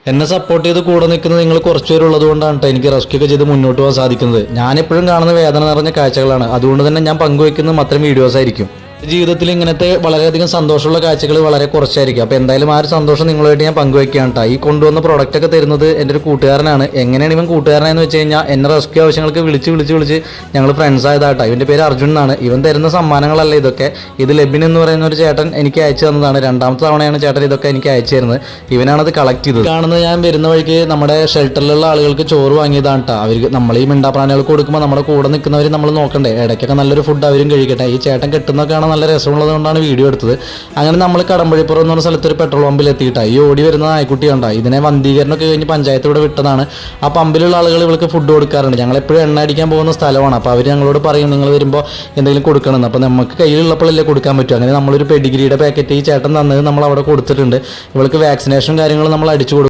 എന്നെ സപ്പോർട്ട് ചെയ്ത് കൂടെ നിൽക്കുന്നത് നിങ്ങൾ കുറച്ച് പേരുള്ളത് കൊണ്ടാണ് കേട്ടോ എനിക്ക് റെസ്ക്യൂ ഒക്കെ ചെയ്ത് മുന്നോട്ട് പോകാൻ സാധിക്കുന്നത്. ഞാനെപ്പോഴും കാണുന്ന വേദന നിറഞ്ഞ കാഴ്ചകളാണ്. അതുകൊണ്ട് തന്നെ ഞാൻ പങ്കുവയ്ക്കുന്നതും അത്രയും വീഡിയോസ് ആയിരിക്കും. ജീവിതത്തിൽ ഇങ്ങനത്തെ വളരെയധികം സന്തോഷമുള്ള കാഴ്ചകൾ വളരെ കുറച്ചായിരിക്കും. അപ്പോൾ എന്തായാലും ആ ഒരു സന്തോഷം നിങ്ങളുമായിട്ട് ഞാൻ പങ്കുവയ്ക്കുകയാണ് കേട്ടോ. ഈ കൊണ്ടുവന്ന പ്രോഡക്റ്റ് ഒക്കെ തരുന്നത് എൻ്റെ ഒരു കൂട്ടുകാരനാണ്. എങ്ങനെയാണ് ഇവൻ കൂട്ടുകാരനെന്ന് വെച്ച് കഴിഞ്ഞാൽ എന്നെ റെസ്ക്യൂ ആവശ്യങ്ങൾക്ക് വിളിച്ച് ഞങ്ങൾ ഫ്രണ്ട്സ് ആയതാട്ടോ. ഇവൻ്റെ പേര് അർജുൻ എന്നാണ്. ഇവൻ തരുന്ന സമ്മാനങ്ങളല്ല ഇതൊക്കെ. ഇത് ലെബിൻ എന്ന് പറയുന്ന ഒരു ചേട്ടൻ എനിക്ക് അയച്ചു തന്നതാണ്. രണ്ടാമത്തെ തവണയാണ് ചേട്ടൻ ഇതൊക്കെ എനിക്ക് അയച്ചു തരുന്നത്. ഇവനാണത് കളക്ട് ചെയ്തത്. കാണുന്നത് ഞാൻ വരുന്ന വഴിക്ക് നമ്മുടെ ഷെൽട്ടറിലുള്ള ആളുകൾക്ക് ചോറ് വാങ്ങിയതാണ് കേട്ടോ. അവർക്ക് നമ്മൾ ഈ മിണ്ടാപ്രാണികൾക്ക് കൊടുക്കുമ്പോൾ നമ്മുടെ കൂടെ നിൽക്കുന്നവർ നമ്മൾ നോക്കണ്ടേ. ഇടയ്ക്കൊക്കെ നല്ലൊരു ഫുഡ് അവരും കഴിക്കട്ടെ. ഈ ചേട്ടൻ കെട്ടുന്നൊക്കെയാണ് നല്ല രസമുള്ളത് കൊണ്ടാണ് വീഡിയോ എടുത്തത്. അങ്ങനെ നമ്മൾ കടമ്പഴിപ്പുറം എന്ന് പറഞ്ഞ സ്ഥലത്ത് ഒരു പെട്രോൾ പമ്പിൽ എത്തിയിട്ടാണ്. ഈ ഓടി വരുന്ന നായ്ക്കുട്ടി കണ്ടാ. ഇതിനെ വന്ധീകരണമൊക്കെ കഴിഞ്ഞ് പഞ്ചായത്ത് ഇവിടെ വിട്ടതാണ്. ആ പമ്പിലുള്ള ആളുകൾ ഇവൾക്ക് ഫുഡ് കൊടുക്കാറുണ്ട്. ഞങ്ങൾ എപ്പോഴും എണ്ണ അടിക്കാൻ പോകുന്ന സ്ഥലമാണ്. അപ്പോൾ അവർ ഞങ്ങളോട് പറയും നിങ്ങൾ വരുമ്പോൾ എന്തെങ്കിലും കൊടുക്കണമെന്ന്. അപ്പോൾ നമുക്ക് കയ്യിലുള്ളപ്പോഴല്ലേ കൊടുക്കാൻ പറ്റും. അങ്ങനെ നമ്മളൊരു പെഡിഗ്രിയുടെ പാക്കറ്റ് ഈ ചേട്ടൻ തന്നത് നമ്മൾ അവിടെ കൊടുത്തിട്ടുണ്ട്. ഇവൾക്ക് വാക്സിനേഷൻ കാര്യങ്ങൾ നമ്മൾ അടിച്ചു കൊടുക്കും.